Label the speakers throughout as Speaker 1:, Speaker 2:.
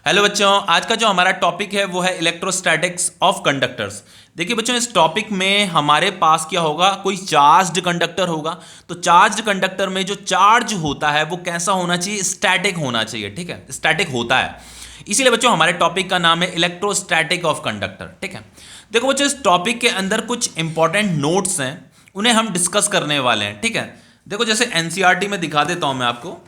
Speaker 1: Hello बच्चों, आज का जो हमारा टॉपिक है वो है इलेक्ट्रोस्टैटिक्स ऑफ कंडक्टर्स। देखिए बच्चों, इस टॉपिक में हमारे पास क्या होगा, कोई चार्ज्ड कंडक्टर होगा। तो चार्ज्ड कंडक्टर में जो चार्ज होता है वो कैसा होना चाहिए, स्टैटिक होना चाहिए। ठीक है, स्टैटिक होता है। इसीलिए बच्चों हमारे टॉपिक का नाम है इलेक्ट्रोस्टैटिक ऑफ कंडक्टर। ठीक है, देखो बच्चों, इस टॉपिक के अंदर कुछ इंपॉर्टेंट नोट्स हैं, उन्हें हम डिस्कस करने वाले हैं। ठीक है, देखो जैसे एनसीईआरटी में दिखा देता हूं मैं आपको।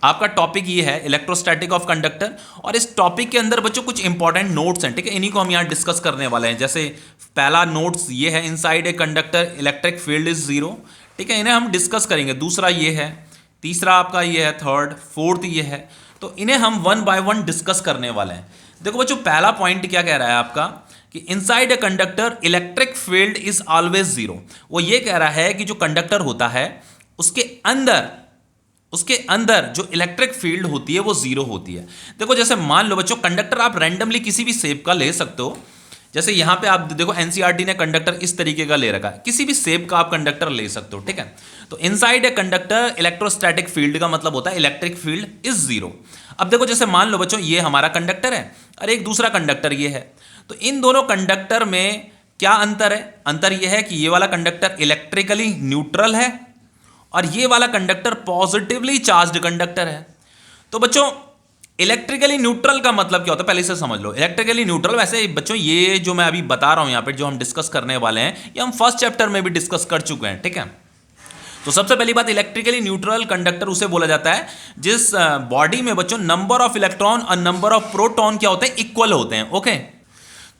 Speaker 1: आपका टॉपिक ये है इलेक्ट्रोस्टैटिक ऑफ कंडक्टर, और इस टॉपिक के अंदर बच्चों कुछ इंपॉर्टेंट नोट्स हैं। ठीक है, इन्हीं को हम यहाँ डिस्कस करने वाले हैं। जैसे पहला नोट्स ये है, inside a conductor electric field is zero. ठीक है, इन्हें हम डिस्कस करेंगे। दूसरा ये है, तीसरा आपका ये है, थर्ड, फोर्थ ये है। तो इन्हें हम वन बाय वन डिस्कस करने वाले हैं। देखो बच्चों, पहला पॉइंट क्या कह रहा है आपका कि inside a conductor electric field is always zero. वो ये कह रहा है कि जो कंडक्टर होता है उसके अंदर जो इलेक्ट्रिक फील्ड होती है वो जीरो होती है। देखो जैसे मान लो बच्चों, कंडक्टर आप रैंडमली किसी भी शेप का ले सकते हो। जैसे यहां पे आप देखो एनसीईआरटी ने कंडक्टर इस तरीके का ले रखा है, किसी भी शेप का आप कंडक्टर ले सकते हो। ठीक है, तो inside a conductor electrostatic field का मतलब होता है इलेक्ट्रिक फील्ड इज जीरो। अब देखो जैसे मान लो बच्चों, ये हमारा कंडक्टर है और एक दूसरा कंडक्टर ये है। तो इन दोनों कंडक्टर में क्या अंतर है? अंतर यह है कि ये वाला कंडक्टर इलेक्ट्रिकली न्यूट्रल है और ये वाला कंडक्टर पॉजिटिवली चार्ज्ड कंडक्टर है। तो बच्चों, इलेक्ट्रिकली न्यूट्रल का मतलब क्या होता है, पहले से समझ लो। इलेक्ट्रिकली न्यूट्रल, वैसे बच्चों ये जो मैं अभी बता रहा हूं यहां पे, जो हम डिस्कस करने वाले हैं, ये हम फर्स्ट चैप्टर में भी डिस्कस कर चुके हैं। ठीक है, तो सबसे पहली बात, इलेक्ट्रिकली न्यूट्रल कंडक्टर उसे बोला जाता है जिस बॉडी में बच्चों नंबर ऑफ इलेक्ट्रॉन और नंबर ऑफ प्रोटॉन क्या होते हैं, इक्वल होते हैं। ओके,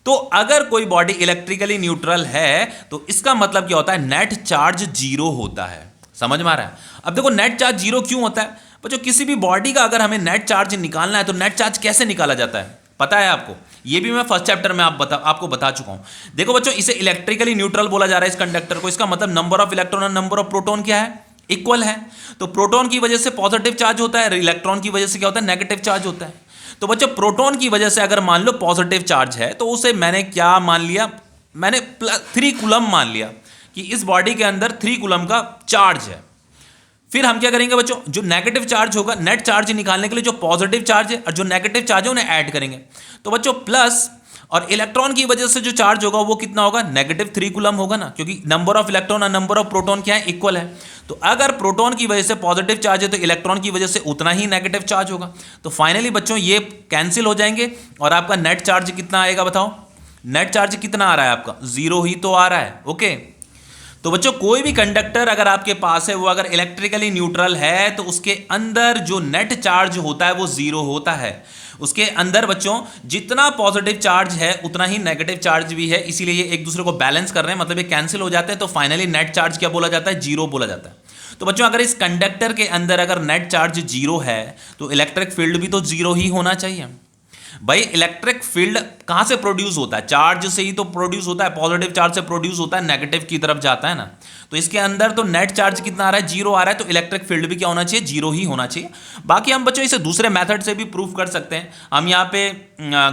Speaker 1: तो अगर कोई बॉडी इलेक्ट्रिकली न्यूट्रल है तो इसका मतलब क्या होता है, नेट चार्ज जीरो होता है। समझ में आ रहा है? अब देखो नेट चार्ज जीरो क्यों होता है बच्चों, किसी भी बॉडी का अगर हमें नेट चार्ज निकालना है तो नेट चार्ज कैसे निकाला जाता है पता है आपको? ये भी मैं फर्स्ट चैप्टर में आपको बता चुका हूं। देखो बच्चों, इसे इलेक्ट्रिकली न्यूट्रल बोला जा रहा है इस कंडक्टर को। इसका मतलब नंबर ऑफ इलेक्ट्रॉन और नंबर ऑफ प्रोटॉन क्या है, इक्वल है। तो प्रोटॉन की वजह से पॉजिटिव चार्ज होता है, इलेक्ट्रॉन की वजह से क्या होता है, नेगेटिव चार्ज होता है। तो बच्चों, प्रोटॉन की वजह से अगर मान लो पॉजिटिव चार्ज है तो उसे मैंने क्या मान लिया, मैंने 3 कूलम मान लिया कि इस बॉडी के अंदर 3 कूलम का चार्ज है। फिर हम क्या करेंगे बच्चों, जो नेगेटिव चार्ज होगा, नेट चार्ज निकालने के लिए जो पॉजिटिव चार्ज है और जो नेगेटिव चार्ज है उन्हें ऐड करेंगे। तो बच्चों प्लस, और इलेक्ट्रॉन की वजह से जो चार्ज होगा वो कितना होगा, नेगेटिव 3 कूलम होगा ना, क्योंकि नंबर ऑफ इलेक्ट्रॉन और नंबर ऑफ प्रोटॉन क्या है, इक्वल है। तो अगर प्रोटॉन की वजह से पॉजिटिव चार्ज है तो इलेक्ट्रॉन की वजह से उतना ही नेगेटिव चार्ज होगा। तो फाइनली बच्चों ये कैंसिल हो जाएंगे और आपका नेट चार्ज कितना आएगा बताओ? नेट चार्ज कितना आ रहा है आपका? जीरो ही तो आ रहा है। ओके, तो बच्चों कोई भी कंडक्टर अगर आपके पास है, वो अगर इलेक्ट्रिकली न्यूट्रल है तो उसके अंदर जो नेट चार्ज होता है वो जीरो होता है। उसके अंदर बच्चों जितना पॉजिटिव चार्ज है उतना ही नेगेटिव चार्ज भी है, इसीलिए ये एक दूसरे को बैलेंस कर रहे हैं, मतलब ये कैंसिल हो जाते हैं। तो फाइनली नेट चार्ज क्या बोला जाता है, जीरो बोला जाता है। तो बच्चों अगर इस कंडक्टर के अंदर अगर नेट चार्ज जीरो है तो इलेक्ट्रिक फील्ड भी तो जीरो ही होना चाहिए। भाई इलेक्ट्रिक फील्ड कहां से प्रोड्यूस होता है, चार्ज से ही तो प्रोड्यूस होता है, पॉजिटिव चार्ज से प्रोड्यूस होता है, नेगेटिव की तरफ जाता है ना। तो इसके अंदर तो नेट चार्ज कितना आ रहा है, जीरो आ रहा है, तो इलेक्ट्रिक फील्ड भी क्या होना चाहिए, जीरो ही होना चाहिए। बाकी हम बच्चों इसे दूसरे मेथड से भी प्रूव कर सकते हैं। हम यहाँ पे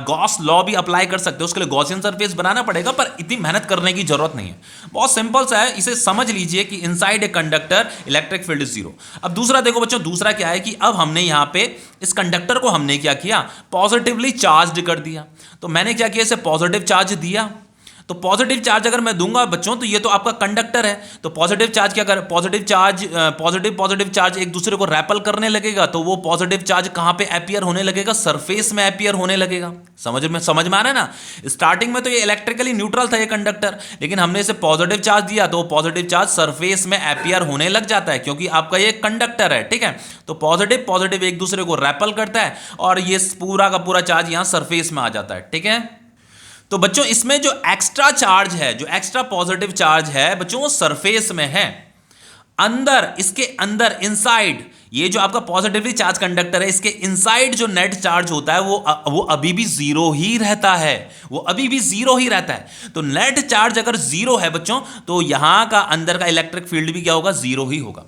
Speaker 1: गॉस लॉ भी अप्लाई कर सकते हैं, उसके लिए गॉसियन सरफेस बनाना पड़ेगा, पर इतनी मेहनत करने की जरूरत नहीं है, बहुत सिंपल सा है। इसे समझ लीजिए कि inside a conductor electric field is zero. अब दूसरा देखो बच्चों, दूसरा क्या है कि अब हमने यहाँ पे इस कंडक्टर को हमने क्या किया, पॉजिटिवली चार्ज कर दिया। तो मैंने क्या किया, इसे पॉजिटिव चार्ज दिया। तो पॉजिटिव चार्ज अगर मैं दूंगा बच्चों तो ये तो आपका कंडक्टर है, तो पॉजिटिव चार्ज क्या कर, पॉजिटिव चार्ज एक दूसरे को रैपल करने लगेगा। तो वो पॉजिटिव चार्ज कहां पे अपीयर होने लगेगा, सरफेस में अपीयर होने लगेगा। समझ में आ रहा है ना? स्टार्टिंग में तो ये इलेक्ट्रिकली न्यूट्रल था ये कंडक्टर, लेकिन हमने इसे पॉजिटिव चार्ज दिया तो पॉजिटिव चार्ज सरफेस में अपीयर होने लग जाता है, क्योंकि आपका ये कंडक्टर है। ठीक है, तो पॉजिटिव एक दूसरे को रैपल करता है और ये पूरा का पूरा चार्ज यहां सरफेस में आ जाता है। ठीक है, तो बच्चों इसमें जो एक्स्ट्रा चार्ज है, जो एक्स्ट्रा पॉजिटिव चार्ज है बच्चों, वो सरफेस में है। अंदर, इसके अंदर इनसाइड, ये जो आपका पॉजिटिवली चार्ज कंडक्टर है, इसके इनसाइड जो नेट चार्ज होता है वो अभी भी जीरो ही रहता है, वो अभी भी जीरो ही रहता है। तो नेट चार्ज अगर जीरो है बच्चों तो यहां का अंदर का इलेक्ट्रिक फील्ड भी क्या होगा, जीरो ही होगा।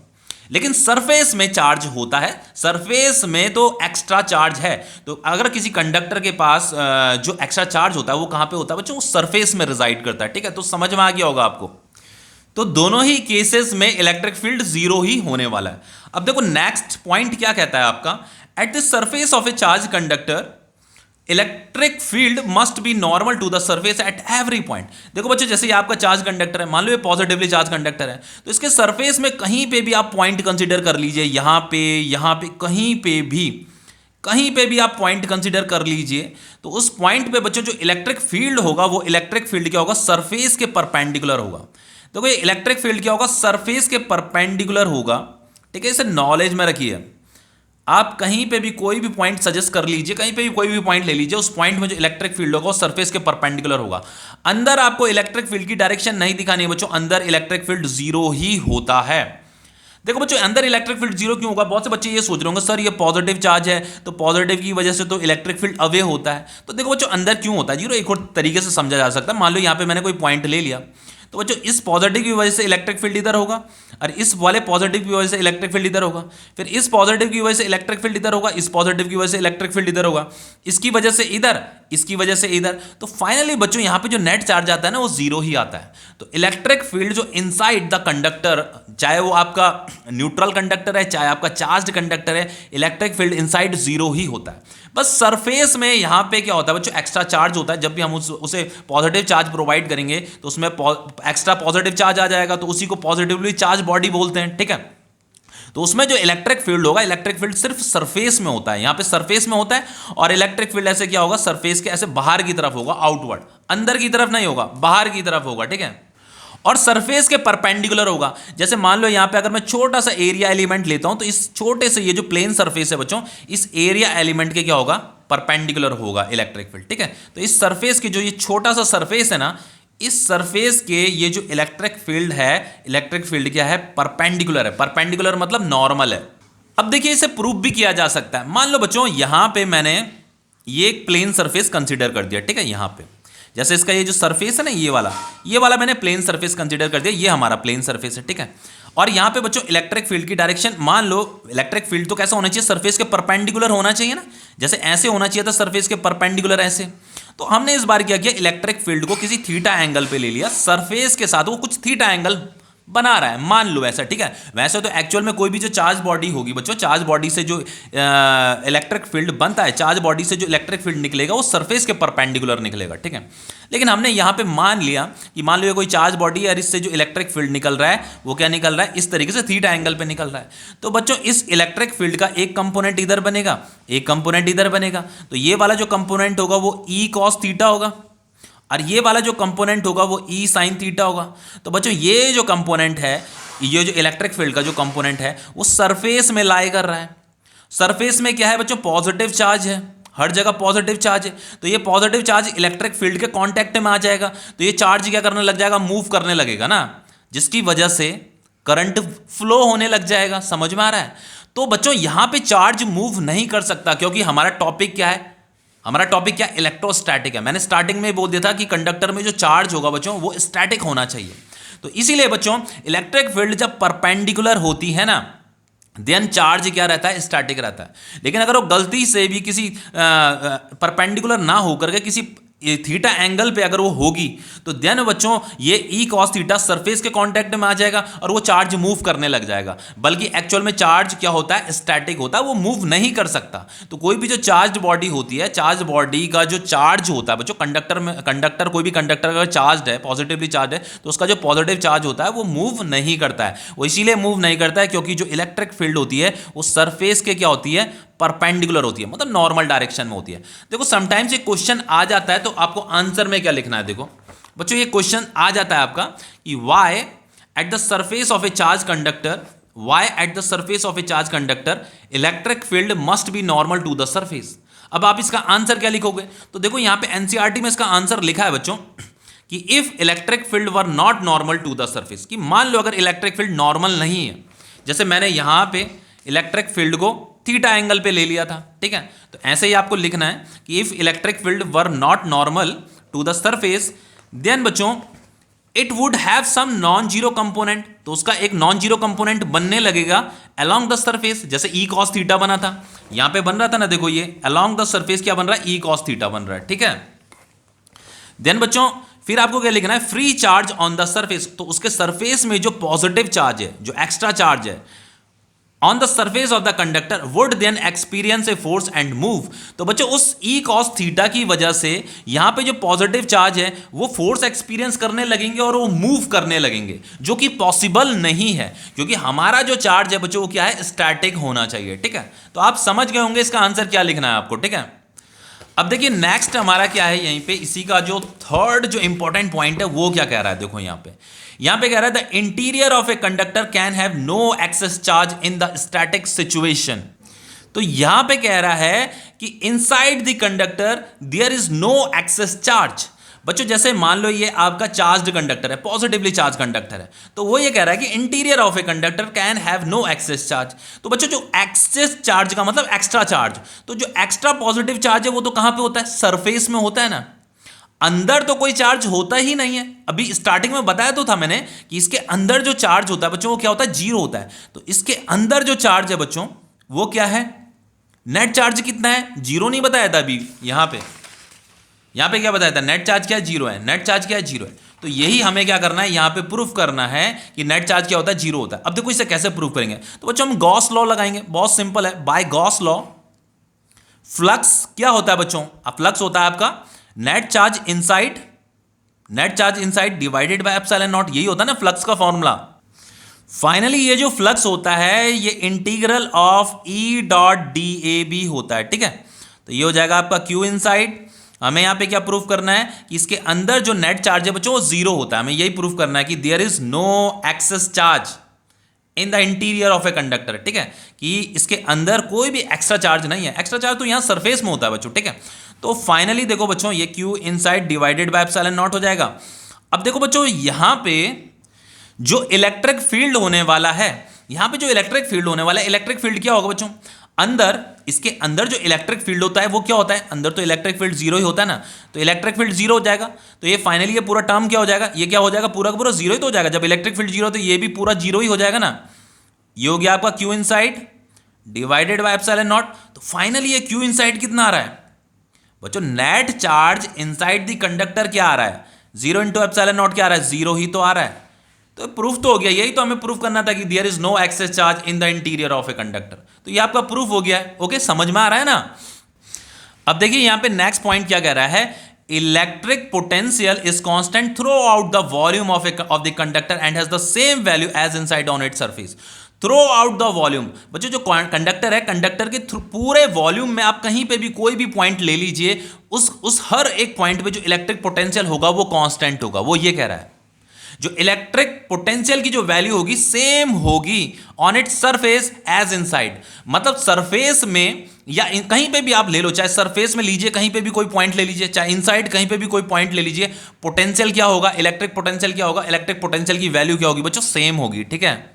Speaker 1: लेकिन सरफेस में चार्ज होता है, सरफेस में तो एक्स्ट्रा चार्ज है। तो अगर किसी कंडक्टर के पास जो एक्स्ट्रा चार्ज होता है वो कहां पे होता है बच्चों, वो सरफेस में रिजाइड करता है। ठीक है, तो समझ में आ गया होगा आपको। तो दोनों ही केसेस में इलेक्ट्रिक फील्ड जीरो ही होने वाला है। अब देखो नेक्स्ट पॉइंट क्या कहता है आपका, at the surface of a charge conductor electric field must be normal to the surface at every point. देखो बच्चों, जैसे ये आपका चार्ज कंडक्टर है, मान लो ये पॉजिटिवली चार्ज कंडक्टर है, तो इसके सरफेस में कहीं पे भी आप पॉइंट कंसीडर कर लीजिए, यहां पे कहीं पे भी आप पॉइंट कंसीडर कर लीजिए, तो उस पॉइंट पे बच्चों जो इलेक्ट्रिक फील्ड होगा वो इलेक्ट्रिक फील्ड क्या होगा, सरफेस के परपेंडिकुलर होगा। देखो ये इलेक्ट्रिक फील्ड क्या होगा, सरफेस के परपेंडिकुलर होगा। ठीक है, इसे नॉलेज में रखिए। आप कहीं पे भी कोई भी पॉइंट सजेस्ट कर लीजिए, कहीं पे भी कोई भी पॉइंट ले लीजिए, उस पॉइंट में जो इलेक्ट्रिक फील्ड होगा वो सरफेस के परपेंडिकुलर होगा। अंदर आपको इलेक्ट्रिक फील्ड की डायरेक्शन नहीं दिखानी है बच्चों, अंदर इलेक्ट्रिक फील्ड जीरो ही होता है। देखो बच्चों, अंदर इलेक्ट्रिक फील्ड जीरो क्यों होगा? बहुत से बच्चे ये सोच रहे होंगे सर ये पॉजिटिव चार्ज है तो पॉजिटिव की वजह से तो इलेक्ट्रिक फील्ड अवे होता है। तो देखो बच्चों, अंदर क्यों होता है जीरो, एक और तरीके से समझा जा सकता है। मान लो यहाँ पे मैंने कोई पॉइंट ले लिया, तो बच्चों इस पॉजिटिव की वजह से इलेक्ट्रिक फील्ड इधर होगा, और इस वाले पॉजिटिव की वजह से इलेक्ट्रिक फील्ड इधर होगा, फिर इस पॉजिटिव की वजह से इलेक्ट्रिक फील्ड इधर होगा, इस पॉजिटिव की वजह से इलेक्ट्रिक फील्ड इधर होगा, इसकी वजह से इधर, इसकी वजह से इधर। तो फाइनली बच्चों यहाँ पे जो नेट चार्ज आता है ना वो जीरो ही आता है। तो इलेक्ट्रिक फील्ड जो इनसाइड द कंडक्टर, चाहे वो आपका न्यूट्रल कंडक्टर है चाहे आपका चार्ज कंडक्टर है, इलेक्ट्रिक फील्ड इनसाइड जीरो ही होता है। बस सरफेस में यहाँ पे क्या होता है बच्चों, एक्स्ट्रा चार्ज होता है। जब भी हम उसे पॉजिटिव चार्ज प्रोवाइड करेंगे तो उसमें एक्स्ट्रा पॉजिटिव चार्ज आ जाएगा, तो उसी को पॉजिटिवली चार्ज बॉडी बोलते हैं। ठीक है, तो उसमें जो इलेक्ट्रिक फील्ड होगा, इलेक्ट्रिक फील्ड सिर्फ सरफेस में होता है, यहाँ पे सरफेस में होता है। और इलेक्ट्रिक फील्ड ऐसे क्या होगा, सरफेस के ऐसे बाहर की तरफ होगा, आउटवर्ड, अंदर की तरफ नहीं होगा, बाहर की तरफ होगा। ठीक है, और सरफेस के परपेंडिकुलर होगा। जैसे मान लो यहाँ पे अगर मैं छोटा सा एरिया एलिमेंट लेता हूं, तो इस छोटे से ये जो प्लेन सरफेस है बच्चों, इस एरिया एलिमेंट के क्या होगा, परपेंडिकुलर होगा इलेक्ट्रिक फील्ड। ठीक है, तो इस सरफेस की जो ये छोटा सा सरफेस है ना, इस सरफेस के ये जो इलेक्ट्रिक फील्ड है, इलेक्ट्रिक फील्ड क्या है, परपेंडिकुलर है। परपेंडिकुलर मतलब नॉर्मल है। अब देखिए इसे प्रूव भी किया जा सकता है। मान लो बच्चों यहां पे मैंने ये एक प्लेन सरफेस कंसीडर कर दिया। ठीक है, यहां पे जैसे इसका ये जो सरफेस है ना, ये वाला मैंने प्लेन सरफेस कंसीडर कर दिया, ये हमारा प्लेन सरफेस है। ठीक है, और यहां पे बच्चों इलेक्ट्रिक फील्ड की डायरेक्शन, मान लो इलेक्ट्रिक फील्ड तो कैसा होना चाहिए, सरफेस के परपेंडिकुलर होना चाहिए ना, जैसे ऐसे होना चाहिए था सरफेस के परपेंडिकुलर ऐसे। तो हमने इस बार क्या किया, इलेक्ट्रिक फील्ड को किसी थीटा एंगल पे ले लिया, सरफेस के साथ वो कुछ थीटा एंगल बना रहा है, मान लो ऐसा। ठीक है, वैसे तो एक्चुअल में कोई भी जो चार्ज बॉडी होगी बच्चों, चार्ज बॉडी से जो इलेक्ट्रिक फील्ड बनता है, चार्ज बॉडी से जो इलेक्ट्रिक फील्ड निकलेगा वो सरफेस के परपेंडिकुलर निकलेगा। ठीक है, लेकिन हमने यहाँ पे मान लिया कि मान लो ये कोई चार्ज बॉडी है और इससे जो इलेक्ट्रिक फील्ड निकल रहा है वो क्या निकल रहा है, इस तरीके से थीटा एंगल पे निकल रहा है। तो बच्चों इस इलेक्ट्रिक फील्ड का एक कंपोनेंट इधर बनेगा, एक कंपोनेंट इधर बनेगा। तो ये वाला जो कंपोनेंट होगा वो ई कॉस थीटा होगा, और ये वाला जो कंपोनेंट होगा वो ई साइन थीटा होगा। तो बच्चों ये जो कंपोनेंट है, ये जो इलेक्ट्रिक फील्ड का जो कंपोनेंट है वो सरफेस में लाई कर रहा है। सरफेस में क्या है बच्चों, पॉजिटिव चार्ज है, हर जगह पॉजिटिव चार्ज है। तो ये पॉजिटिव चार्ज इलेक्ट्रिक फील्ड के कांटेक्ट में आ जाएगा, तो ये चार्ज क्या करने लग जाएगा, मूव करने लगेगा ना, जिसकी वजह से करंट फ्लो होने लग जाएगा। समझ में आ रहा है? तो बच्चों यहां पे चार्ज मूव नहीं कर सकता, क्योंकि हमारा टॉपिक क्या है, हमारा टॉपिक क्या, इलेक्ट्रोस्टैटिक है। मैंने स्टार्टिंग में बोल दिया था कि कंडक्टर में जो चार्ज होगा बच्चों वो स्टैटिक होना चाहिए। तो इसीलिए बच्चों इलेक्ट्रिक फील्ड जब परपेंडिकुलर होती है ना, देन चार्ज क्या रहता है, स्टैटिक रहता है। लेकिन अगर वो गलती से भी किसी परपेंडिकुलर ना होकर के किसी थीटा एंगल पे अगर वो होगी, तो देन बच्चों ये ई कॉस थीटा सरफेस के कांटेक्ट में आ जाएगा और वो चार्ज मूव करने लग जाएगा। बल्कि एक्चुअल में चार्ज क्या होता है, स्टैटिक होता है, वो मूव नहीं कर सकता। तो कोई भी जो चार्ज बॉडी होती है, चार्ज बॉडी का जो चार्ज होता है बच्चों, कंडक्टर कोई भी कंडक्टर अगर चार्ज है, पॉजिटिवली चार्ज है, तो उसका जो पॉजिटिव चार्ज होता है वो मूव नहीं करता है। वो इसीलिए मूव नहीं करता है क्योंकि जो इलेक्ट्रिक फील्ड होती है वो सरफेस के क्या होती है, परपेंडिकुलर होती है, मतलब नॉर्मल डायरेक्शन में होती है। देखो समटाइम्स ये क्वेश्चन आ जाता है, तो आपको आंसर में क्या लिखना है। देखो बच्चों ये क्वेश्चन आ जाता है आपका कि why at the surface of a charge conductor, why at the surface of a charge conductor electric field must be normal to the surface. अब आप इसका आंसर क्या लिखोगे, तो देखो यहां पे एनसीईआरटी में इसका आंसर लिखा है बच्चों कि if electric field were not normal to the surface, कि मान लो अगर इलेक्ट्रिक फील्ड नॉर्मल नहीं है, जैसे मैंने यहां पे इलेक्ट्रिक फील्ड को थीटा एंगल पे ले लिया था। ठीक है, तो ऐसे ही आपको लिखना है कि if electric field were not normal to the surface, then बच्चों it would have some non zero component, तो उसका एक नॉन जीरो कंपोनेंट बनने लगेगा अलोंग द सरफेस। जैसे ई कॉस थीटा बना था, यहां पे बन रहा था ना, देखो ये अलोंग द सरफेस क्या बन रहा है, ई कॉस थीटा बन रहा है। ठीक है, देन बच्चों फिर आपको क्या लिखना है, free charge on the surface, तो उसके सरफेस में जो पॉजिटिव चार्ज है, जो एक्स्ट्रा चार्ज है on the surface of the conductor would then experience a force and move. तो बच्चों उस ई कॉस थीटा की वजह से यहां पे जो पॉजिटिव चार्ज है वो फोर्स एक्सपीरियंस करने लगेंगे और वो मूव करने लगेंगे, जो कि पॉसिबल नहीं है क्योंकि हमारा जो चार्ज है बच्चों वो क्या है, स्टैटिक होना चाहिए। ठीक है, तो आप समझ गए होंगे इसका आंसर क्या लिखना है आपको। ठीक है, अब देखिए नेक्स्ट हमारा क्या है, यहीं पे इसी का जो थर्ड जो इंपॉर्टेंट पॉइंट है वो क्या कह रहा है, देखो यहां पे कह रहा है the interior of a conductor can have no excess charge in the static situation. तो यहां पे कह रहा है कि inside the conductor there is no excess charge. बच्चों जैसे मान लो ये आपका चार्ज्ड कंडक्टर है, पॉजिटिवली चार्ज कंडक्टर है, तो वो ये कह रहा है कि interior of a conductor can have no excess charge. तो बच्चों जो एक्सेस चार्ज का मतलब एक्स्ट्रा चार्ज, तो जो एक्स्ट्रा पॉजिटिव चार्ज है वो तो कहां पे होता है, सरफेस में होता है ना, अंदर तो कोई चार्ज होता ही नहीं है। अभी स्टार्टिंग में बताया तो था मैंने कि इसके अंदर जो चार्ज होता है बच्चों वो क्या होता है, जीरो होता है। तो इसके अंदर जो चार्ज है बच्चों वो क्या है, नेट चार्ज कितना है, जीरो नहीं बताया था अभी। यहां पे क्या बताया था, नेट चार्ज क्या है, जीरो है। नेट चार्ज क्या है, जीरो है। तो यही हमें क्या करना है, यहां पे प्रूफ करना है कि नेट चार्ज क्या होता है, जीरो होता है। अब देखो इसे कैसे प्रूफ करेंगे, तो बच्चों हम गॉस लॉ लगाएंगे, बहुत सिंपल है। बाय गॉस लॉ फ्लक्स क्या होता है बच्चों, फ्लक्स होता है आपका net charge inside divided by epsilon not, यही होता है ना फ्लक्स का फॉर्मूला। फाइनली ये जो फ्लक्स होता है ये integral of E dot D A B होता है। ठीक है, तो ये हो जाएगा आपका क्यू इनसाइड। हमें यहां पे क्या प्रूफ करना है कि इसके अंदर जो नेट चार्ज है बच्चों वो जीरो होता है। हमें यही प्रूफ करना है कि there is no excess charge in the interior of a conductor. ठीक है, कि इसके अंदर कोई भी एक्स्ट्रा चार्ज नहीं है। एक्स्ट्रा चार्ज तो यहां सरफेस में होता है बच्चों। ठीक है, तो फाइनली देखो बच्चों ये Q inside divided by epsilon not हो जाएगा। अब देखो बच्चों यहां पे जो इलेक्ट्रिक फील्ड होने वाला है, यहां पे जो इलेक्ट्रिक फील्ड होने वाला है, इलेक्ट्रिक फील्ड क्या होगा बच्चों, अंदर इसके अंदर जो इलेक्ट्रिक फील्ड होता है वो क्या होता है, अंदर तो इलेक्ट्रिक फील्ड जीरो ही होता है ना, तो इलेक्ट्रिक फील्ड जीरो हो जाएगा। तो ये फाइनली ये पूरा टर्म क्या हो जाएगा, ये क्या हो जाएगा, पूरा का पूरा जीरो ही तो हो जाएगा। जब इलेक्ट्रिक फील्ड जीरो तो ये भी पूरा जीरो ही हो जाएगा ना। ये हो गया आपका Q inside divided by epsilon not. तो फाइनली ये क्यू इनसाइड कितना आ रहा है बच्चों, net charge inside the conductor क्या आ रहा है, जीरो इंटू एप्सिलॉन नॉट क्या आ रहा है, जीरो ही तो आ रहा है। तो प्रूफ तो हो गया, यही तो हमें प्रूफ करना था कि there is no excess charge in the interior of a conductor. तो ये आपका प्रूफ हो गया है। ओके, समझ में आ रहा है ना। अब देखिए यहां पे नेक्स्ट पॉइंट क्या कह रहा है, electric potential is constant throughout the volume of the conductor and has the same value as inside on it surface. Throughout the volume, बच्चों जो कंडक्टर है, कंडक्टर के पूरे वॉल्यूम में आप कहीं पे भी कोई भी पॉइंट ले लीजिए, उस हर एक पॉइंट पे जो इलेक्ट्रिक पोटेंशियल होगा वो कांस्टेंट होगा। वो ये कह रहा है जो इलेक्ट्रिक पोटेंशियल की जो वैल्यू होगी सेम होगी on it surface as inside. मतलब सरफेस में या कहीं पे भी आप ले लो, चाहे सरफेस में लीजिए, कहीं पे भी कोई पॉइंट ले लीजिए, चाहे इनसाइड कहीं पे भी कोई पॉइंट ले लीजिए, पोटेंशियल क्या होगा, इलेक्ट्रिक पोटेंशियल क्या होगा, इलेक्ट्रिक पोटेंशियल की वैल्यू क्या होगी बच्चों, सेम होगी। ठीक है,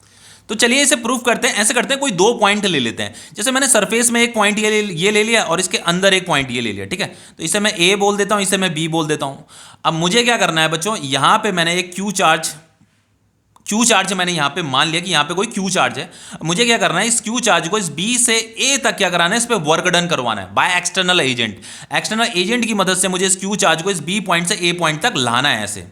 Speaker 1: तो चलिए इसे प्रूफ करते हैं। ऐसे करते हैं, कोई दो पॉइंट ले लेते हैं। जैसे मैंने सरफेस में एक पॉइंट ये ले लिया और इसके अंदर एक पॉइंट ये ले लिया। ठीक है, तो इसे मैं ए बोल देता हूं, इसे मैं बी बोल देता हूं। अब मुझे क्या करना है बच्चों, यहां पे मैंने एक क्यू चार्ज मैंने यहां पे मान लिया कि यहां पे कोई क्यू चार्ज है। मुझे क्या करना है, इस क्यू चार्ज को इस बी से ए तक क्या कराना है, इस पे वर्क डन करवाना है by external agent. External agent की मदद से मुझे इस क्यू चार्ज को इस बी पॉइंट से ए पॉइंट तक लाना है, ऐसे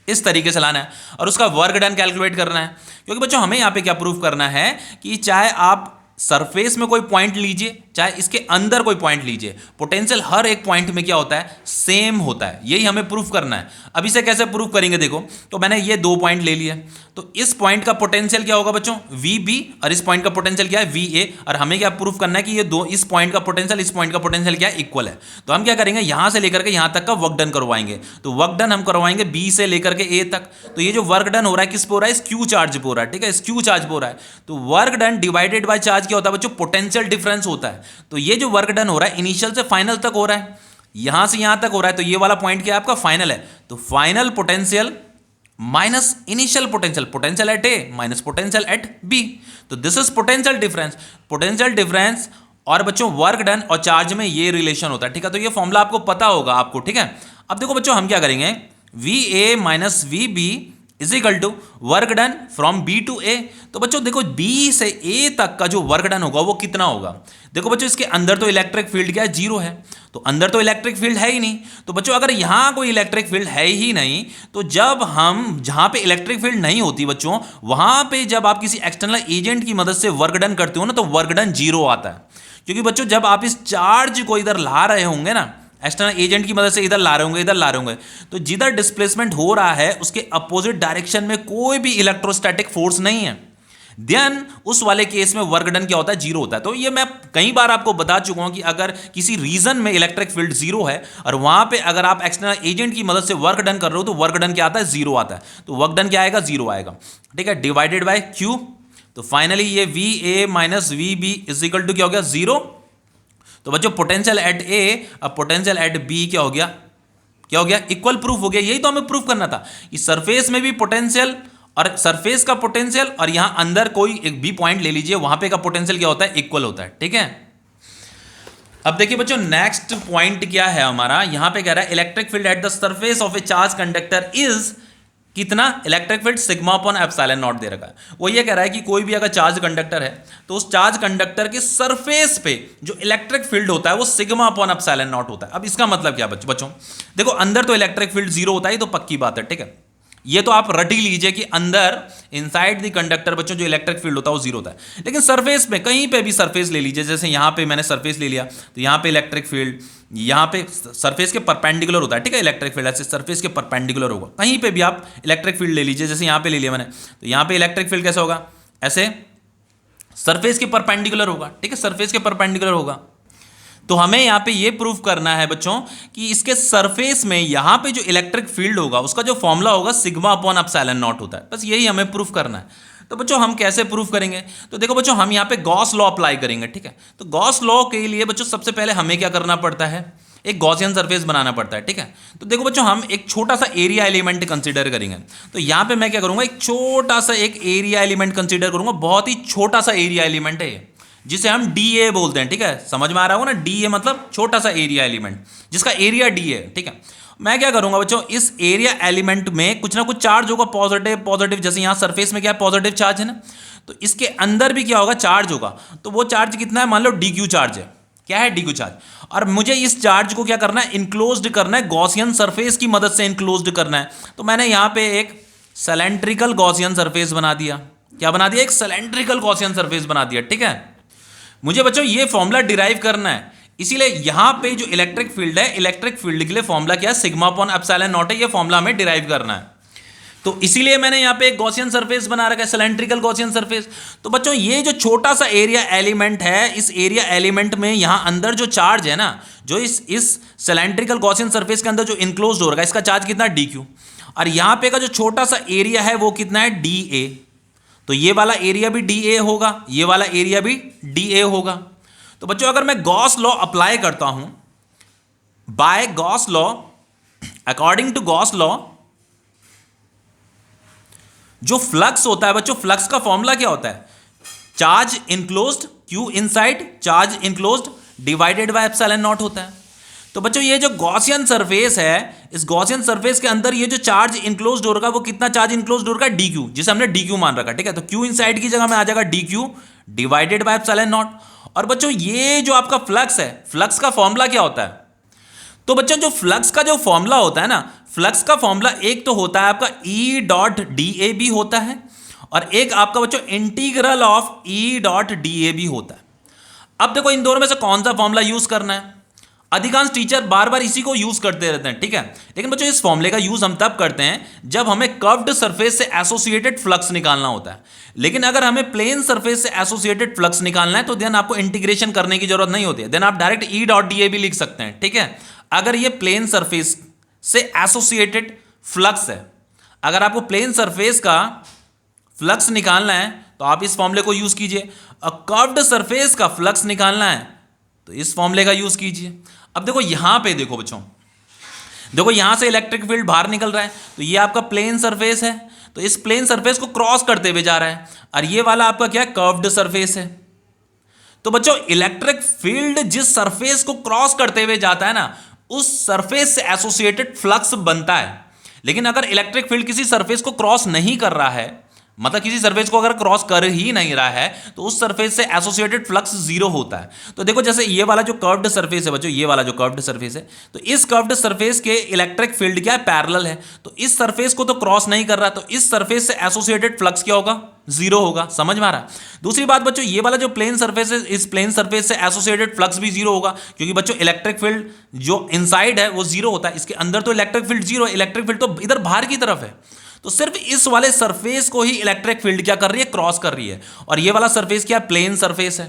Speaker 1: इस तरीके से लाना है और उसका वर्क डन कैलकुलेट करना है। क्योंकि बच्चों हमें यहां पे क्या प्रूफ करना है कि चाहे आप सरफेस में कोई पॉइंट लीजिए, चाहे इसके अंदर कोई पॉइंट लीजिए, पोटेंशियल हर एक पॉइंट में क्या होता है, सेम होता है। यही हमें प्रूफ करना है। अब इसे कैसे प्रूफ करेंगे, देखो तो मैंने ये दो पॉइंट ले लिए, तो इस पॉइंट का पोटेंशियल क्या होगा बच्चों, वी बी, और इस पॉइंट का पोटेंशियल क्या है, वी ए। और हमें क्या प्रूफ करना है कि ये दो, इस पॉइंट का पोटेंशियल इस पॉइंट का पोटेंशियल क्या है, इक्वल है। तो हम क्या करेंगे, यहां से लेकर के यहां तक का वर्क डन करवाएंगे। तो वर्क डन हम करवाएंगे बी से लेकर के ए तक। तो ये जो वर्क डन हो रहा है किस पे हो रहा है, इस क्यू चार्ज पे हो रहा है। ठीक है, इस क्यू चार्ज पे हो रहा है। तो work done divided by charge क्या होता है बच्चों, पोटेंशियल डिफरेंस होता है। तो ये जो वर्क डन हो रहा है इनिशियल से फाइनल तक हो रहा है, यहां से यहां तक हो रहा है, तो ये वाला पॉइंट क्या है आपका, फाइनल है। तो final potential minus initial potential, potential at A minus potential at B. तो दिस इज पोटेंशियल डिफरेंस और बच्चों वर्क डन और चार्ज में ये रिलेशन होता है। ठीक है, तो ये फॉर्मूला आपको पता होगा आपको। ठीक है, अब देखो बच्चों हम क्या करेंगे, V A minus V B is equal to work done from B to A. तो बच्चों देखो बी से ए तक का जो वर्क डन होगा वो कितना होगा। देखो बच्चों इसके अंदर तो इलेक्ट्रिक फील्ड क्या है, जीरो है, तो अंदर तो इलेक्ट्रिक फील्ड है ही नहीं। तो बच्चों अगर यहां कोई इलेक्ट्रिक फील्ड है ही नहीं, तो जब हम जहां पे इलेक्ट्रिक फील्ड नहीं होती बच्चों, वहां पे जब आप किसी एक्सटर्नल एजेंट की मदद से वर्क डन करते हो ना, तो वर्क डन जीरो आता है। क्योंकि बच्चों जब आप इस चार्ज को इधर ला रहे होंगे ना, एक्सटर्नल एजेंट की मदद से इधर ला रहे होंगे, इधर ला रहे होंगे, तो जिधर डिस्प्लेसमेंट हो रहा है उसके अपोजिट डायरेक्शन में कोई भी इलेक्ट्रोस्टैटिक फोर्स नहीं है, देन उस वाले केस में वर्क डन क्या होता है, जीरो होता है। तो ये मैं कई बार आपको बता चुका हूं कि अगर किसी रीजन में इलेक्ट्रिक फील्ड जीरो है और वहां पे अगर आप एक्सटर्नल एजेंट की मदद से वर्क डन कर रहे हो, तो वर्क डन क्या आता है, जीरो आता है। तो वर्क डन क्या आएगा, जीरो आएगा, ठीक है, डिवाइडेड बाय क्यू। तो फाइनली ये V A minus V B is equal to क्या हो गया, जीरो। तो बच्चों पोटेंशियल एट ए अब पोटेंशियल एट बी क्या हो गया, क्या हो गया, इक्वल प्रूफ हो गया। यही तो हमें प्रूफ करना था कि सरफेस में भी पोटेंशियल और सरफेस का पोटेंशियल और यहां अंदर कोई एक भी पॉइंट ले लीजिए, वहां पे का पोटेंशियल क्या होता है, इक्वल होता है, ठीक है। अब देखिए बच्चों नेक्स्ट पॉइंट क्या है हमारा, यहां पे कह रहा है electric field at the surface of a charge conductor is कितना, electric field sigma upon epsilon naught दे रखा है। वो ये कह रहा है कि कोई भी अगर चार्ज कंडक्टर है तो उस चार्ज कंडक्टर के सरफेस पे जो इलेक्ट्रिक फील्ड होता है वो सिग्मा अपॉन एप्सिलॉन नॉट होता है। अब इसका मतलब क्या बच्चों, देखो अंदर तो इलेक्ट्रिक फील्ड जीरो होता है, तो पक्की बात है, ठीक है, ये तो आप रट ही लीजिए कि अंदर इनसाइड द कंडक्टर बच्चों जो इलेक्ट्रिक फील्ड होता है वो जीरो होता है। लेकिन सरफेस में कहीं पे भी सरफेस ले लीजिए, जैसे यहां पे मैंने सरफेस ले लिया, तो यहां पे इलेक्ट्रिक फील्ड यहां पे सरफेस के परपेंडिकुलर होता है, ठीक है, इलेक्ट्रिक फील्ड ऐसे सरफेस के परपेंडिकुलर होगा। कहीं पे भी आप इलेक्ट्रिक फील्ड ले लीजिए, जैसे यहां पे ले लिया मैंने, तो यहां पे इलेक्ट्रिक फील्ड कैसा होगा, ऐसे सरफेस के परपेंडिकुलर होगा, ठीक है, सरफेस के परपेंडिकुलर होगा। तो हमें यहां पे ये प्रूफ करना है बच्चों कि इसके सरफेस में यहां पे जो इलेक्ट्रिक फील्ड होगा उसका जो फॉर्मूला होगा सिग्मा अपॉन एप्सिलॉन नॉट होता है। बस यही हमें प्रूफ करना है। तो बच्चों हम कैसे प्रूफ करेंगे, तो देखो बच्चों हम यहां पे गॉस लॉ अप्लाई करेंगे, ठीक है। तो गॉस लॉ के लिए बच्चों सबसे पहले हमें क्या करना पड़ता है, एक गॉसियन सरफेस बनाना पड़ता है, ठीक है। तो देखो बच्चों हम एक छोटा सा एरिया एलिमेंट कंसीडर करेंगे। तो यहां पे मैं क्या करूंगा, एक छोटा सा एक एरिया एलिमेंट कंसीडर करूंगा, बहुत ही छोटा सा एरिया एलिमेंट है जिसे हम डी ए बोलते हैं, ठीक है, समझ में आ रहा होगा ना, डी ए मतलब छोटा सा एरिया एलिमेंट जिसका एरिया डी है, ठीक है। मैं क्या करूंगा बच्चों, इस एरिया एलिमेंट में कुछ ना कुछ चार्ज होगा, पॉजिटिव पॉजिटिव, जैसे यहां सरफेस में क्या है, पॉजिटिव चार्ज है ना, तो इसके अंदर भी क्या होगा, चार्ज होगा। तो वो चार्ज कितना है, मान लो डी क्यू चार्ज है, क्या है, डी क्यू चार्ज। और मुझे इस चार्ज को क्या करना है, इनक्लोज्ड करना है, गॉसियन सरफेस की मदद से इनक्लोज्ड करना है। तो मैंने यहां पे एक सिलेंड्रिकल गॉसियन सरफेस बना दिया, क्या बना दिया, एक सिलेंड्रिकल गॉसियन सरफेस बना दिया, ठीक है। मुझे बच्चों ये फॉर्मूला डिराइव करना है, इसीलिए यहां पे जो इलेक्ट्रिक फील्ड है, इलेक्ट्रिक फील्ड के लिए फॉर्मूला क्या है, सिग्मा अपॉन एप्सिलॉन नॉट है, ये फॉर्मूला हमें डिराइव करना है। तो इसीलिए मैंने यहां पे एक गॉसियन सरफेस बना रखा है, सिलेंड्रिकल गॉसियन सरफेस। तो बच्चों ये जो छोटा सा एरिया एलिमेंट है, इस एरिया एलिमेंट में यहां अंदर जो चार्ज है ना, जो इस सिलेंड्रिकल गॉसियन सरफेस के अंदर जो इनक्लोज्ड हो रहा है, इसका चार्ज कितना, डी क्यू। और यहां पे का जो छोटा सा एरिया है वो कितना है, डी ए। तो ये वाला एरिया भी डी ए होगा, ये वाला एरिया भी डी ए होगा। तो बच्चों अगर मैं गॉस लॉ अप्लाई करता हूं, by Gauss law, according to Gauss law, जो फ्लक्स होता है बच्चों, फ्लक्स का फॉर्मूला क्या होता है, charge enclosed, Q inside, charge enclosed divided by epsilon naught होता है। तो बच्चों ये जो गॉसियन सरफेस है, इस गॉसियन सरफेस के अंदर ये जो चार्ज इनक्लोज्ड हो रखा है, वो कितना चार्ज इनक्लोज्ड हो रखा है, डी क्यू, जिसे हमने डी क्यू मान रखा है, ठीक है। तो क्यू इनसाइड की जगह में आ जाएगा D Q divided by epsilon not. और बच्चों ये जो आपका फ्लक्स है, फ्लक्स का फॉर्मूला क्या होता है, तो बच्चों जो फ्लक्स का जो फॉर्मूला होता है ना, फ्लक्स का फॉर्मूला एक तो होता है आपका E dot D A B होता है, और एक आपका बच्चों integral of E dot D A B होता है। अब देखो इन दोनों में से कौन सा फॉर्मूला यूज करना है, अधिकांश टीचर बार बार इसी को यूज करते रहते हैं, ठीक है। लेकिन बच्चों इस फॉर्मूले का यूज हम तब करते हैं जब हमें कर्व्ड सरफेस से एसोसिएटेड फ्लक्स निकालना होता है। लेकिन अगर हमें प्लेन सरफेस से एसोसिएटेड फ्लक्स निकालना है तो देन आपको इंटीग्रेशन करने की जरूरत नहीं होती है, देन आप डायरेक्ट ई डॉट डी ए भी लिख सकते हैं, ठीक है। अगर ये प्लेन सरफेस से एसोसिएटेड फ्लक्स है, अगर आपको प्लेन सरफेस का फ्लक्स निकालना है तो आप इस फॉर्मूले को यूज कीजिए, और कर्व्ड सरफेस का फ्लक्स निकालना है तो इस फॉर्मूले का यूज कीजिए। अब देखो यहां पे देखो बच्चों, देखो यहां से इलेक्ट्रिक फील्ड बाहर निकल रहा है, तो ये आपका प्लेन सरफेस है, तो इस प्लेन सरफेस को क्रॉस करते हुए जा रहा है, और ये वाला आपका क्या है, कर्व्ड सरफेस है। तो बच्चों इलेक्ट्रिक फील्ड जिस सरफेस को क्रॉस करते हुए जाता है ना, उस सरफेस से एसोसिएटेड फ्लक्स बनता है। लेकिन अगर इलेक्ट्रिक फील्ड किसी सरफेस को क्रॉस नहीं कर रहा है, मतलब किसी सरफेस को अगर क्रॉस कर ही नहीं रहा है, तो उस सरफेस से एसोसिएटेड फ्लक्स जीरो होता है। तो देखो जैसे ये वाला जो कर्व्ड सरफेस है बच्चों, ये वाला जो कर्व्ड सरफेस है, तो इस कर्व्ड सरफेस के इलेक्ट्रिक फील्ड क्या है, पैरेलल है। तो इस सरफेस को तो क्रॉस नहीं कर रहा, तो इस सरफेस से एसोसिएटेड फ्लक्स क्या होगा, जीरो होगा। समझ में आ रहा है। दूसरी बात बच्चों, ये वाला जो प्लेन सरफेस है, इस प्लेन सरफेस से एसोसिएटेड फ्लक्स भी जीरो होगा, क्योंकि बच्चों इलेक्ट्रिक फील्ड जो इनसाइड है वो जीरो होता है, इसके अंदर तो इलेक्ट्रिक फील्ड जीरो है, इलेक्ट्रिक फील्ड तो इधर बाहर की तरफ है। तो सिर्फ इस वाले सरफेस को ही इलेक्ट्रिक फील्ड क्या कर रही है, क्रॉस कर रही है। और ये वाला सरफेस क्या है, प्लेन सरफेस है,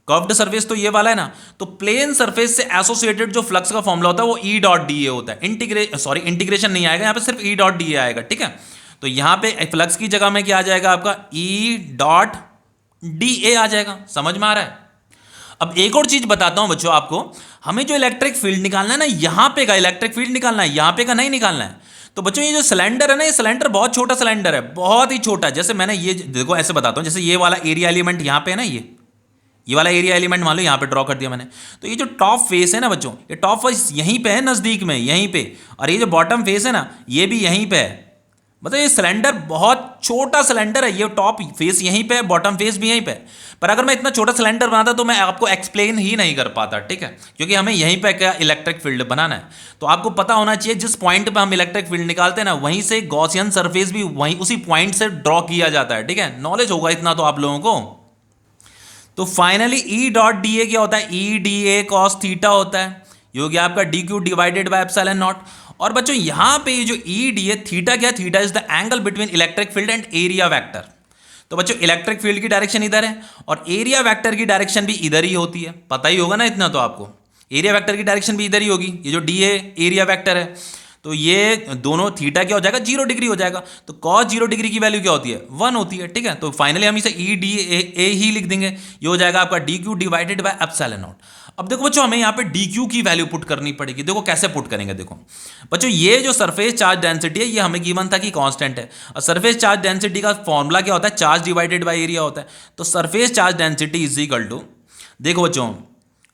Speaker 1: कर्व्ड सरफेस तो ये वाला है ना। तो प्लेन सरफेस से एसोसिएटेड जो फ्लक्स का फॉर्मूला होता है वो ई डॉट डी ए होता है। इंटीग्रेशन नहीं आएगा यहां पे, सिर्फ ई डॉट डी ए आएगा, ठीक है। तो यहां पे फ्लक्स की जगह में क्या आ जाएगा आपका, ई डॉट डी ए आ जाएगा। समझ में आ रहा है। अब एक और चीज बताता हूं बच्चों आपको, हमें जो इलेक्ट्रिक फील्ड निकालना है ना, यहां पे का इलेक्ट्रिक फील्ड निकालना है, यहां पे का नहीं निकालना है। तो बच्चों ये जो सिलेंडर है ना, ये सिलेंडर बहुत छोटा सिलेंडर है, बहुत ही छोटा। जैसे मैंने ये देखो ऐसे बताता हूं, जैसे ये वाला एरिया एलिमेंट यहां पे है ना, ये वाला एरिया एलिमेंट मान लो यहां पे ड्रॉ कर दिया मैंने। तो ये जो टॉप फेस है ना बच्चों, ये टॉप फेस यहीं पे है, नजदीक में यहीं पे, और ये जो बॉटम फेस है ना, ये भी यहीं पे है। मतलब ये सिलेंडर बहुत छोटा सिलेंडर है, ये टॉप फेस यहीं पे है, बॉटम फेस भी यहीं पे है। पर अगर मैं इतना छोटा सिलेंडर बनाता तो मैं आपको एक्सप्लेन ही नहीं कर पाता, ठीक है, क्योंकि हमें यहीं पे क्या इलेक्ट्रिक फील्ड बनाना है। तो आपको पता होना चाहिए जिस पॉइंट पे हम इलेक्ट्रिक फील्ड निकालते हैं ना, वहीं से गॉसियन सरफेस भी वहीं उसी पॉइंट से ड्रॉ किया जाता है, ठीक है। नॉलेज होगा इतना तो आप लोगों को। तो फाइनली ई डॉट डी ए क्या होता है, E D A cos theta होता है, ये हो गया आपका D Q divided by epsilon not. और बच्चों यहां पे ये जो ई डी है, थीटा क्या, theta is the angle between electric field and area vector. तो बच्चों इलेक्ट्रिक फील्ड की डायरेक्शन इधर है और एरिया वेक्टर की डायरेक्शन भी इधर ही होती है, पता ही होगा ना इतना तो आपको। एरिया वेक्टर की डायरेक्शन भी इधर ही होगी, ये जो डी ए एरिया वेक्टर है, तो ये दोनों थीटा क्या हो जाएगा, 0 डिग्री हो जाएगा। तो कॉस 0 डिग्री की वैल्यू क्या होती है, 1 होती है, ठीक है। तो फाइनली हम इसे ई डी ए ही लिख देंगे, ये हो जाएगा आपका D Q divided by epsilon not. अब देखो बच्चों हमें यहाँ पे डी क्यू की वैल्यू पुट करनी पड़ेगी। देखो कैसे पुट करेंगे, देखो बच्चों ये जो सरफेस चार्ज डेंसिटी है ये हमें गिवन था कि कांस्टेंट है, और सरफेस चार्ज डेंसिटी का फॉर्मूला क्या होता है, चार्ज डिवाइडेड बाय एरिया होता है। तो surface charge density is equal to, देखो बच्चों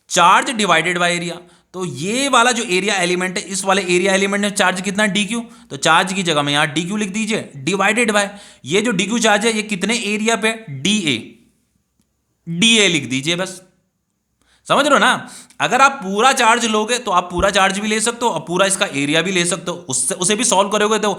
Speaker 1: चार्ज डिवाइडेड बाय एरिया। तो ये वाला जो एरिया एलिमेंट है, इस वाले एरिया एलिमेंट में चार्ज कितना, डी क्यू। तो चार्ज की जगह में यहाँ डी क्यू लिख दीजिए, डिवाइडेड बाय ये जो डी क्यू चार्ज है ये कितने एरिया पे, डी ए, डी ए लिख दीजिए बस। समझ रहे हो ना। अगर आप पूरा चार्ज लोगे तो आप पूरा चार्ज भी ले सकते हो और पूरा इसका एरिया भी ले सकते हो, उससे उसे भी सॉल्व करोगे तो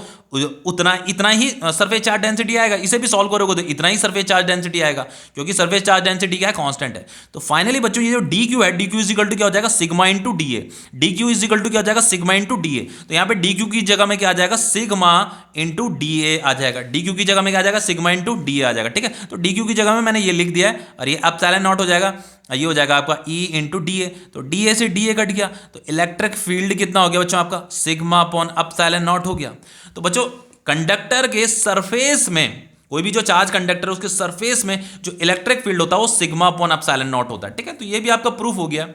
Speaker 1: इतना ही सरफेस चार्ज डेंसिटी आएगा, इसे भी सॉल्व करोगे तो इतना ही सरफेस चार्ज डेंसिटी आएगा, क्योंकि सरफेस चार्ज डेंसिटी क्या है, कांस्टेंट है। तो फाइनली बच्चों ये जो डी क्यू है, D Q is equal to क्या हो जाएगा, sigma into D A. D Q is equal to क्या हो जाएगा, सिग्मा इंटू डी ए। तो यहाँ पे डी क्यू की जगह में क्या आ जाएगा, सिग्मा इंटू डी ए आ जाएगा। डी क्यू की जगह में क्या आ जाएगा, सिग्मा इंटू डी ए आ जाएगा, ठीक है। तो डी क्यू की जगह में मैंने ये लिख दिया है, और ये एप्सिलॉन नॉट हो जाएगा, ये हो जाएगा आपका ई इंटू डी ए। तो डी ए से डी ए कट गया, तो इलेक्ट्रिक फील्ड कितना हो गया बच्चों आपका, सिग्मा अपॉन एप्सिलॉन नॉट हो गया। तो बच्चों कंडक्टर के सरफेस में, कोई भी जो चार्ज कंडक्टर है उसके सरफेस में जो इलेक्ट्रिक फील्ड होता है वो सिग्मा अपॉन एप्सिलॉन नॉट होता है, ठीक है। तो ये भी आपका प्रूफ हो गया।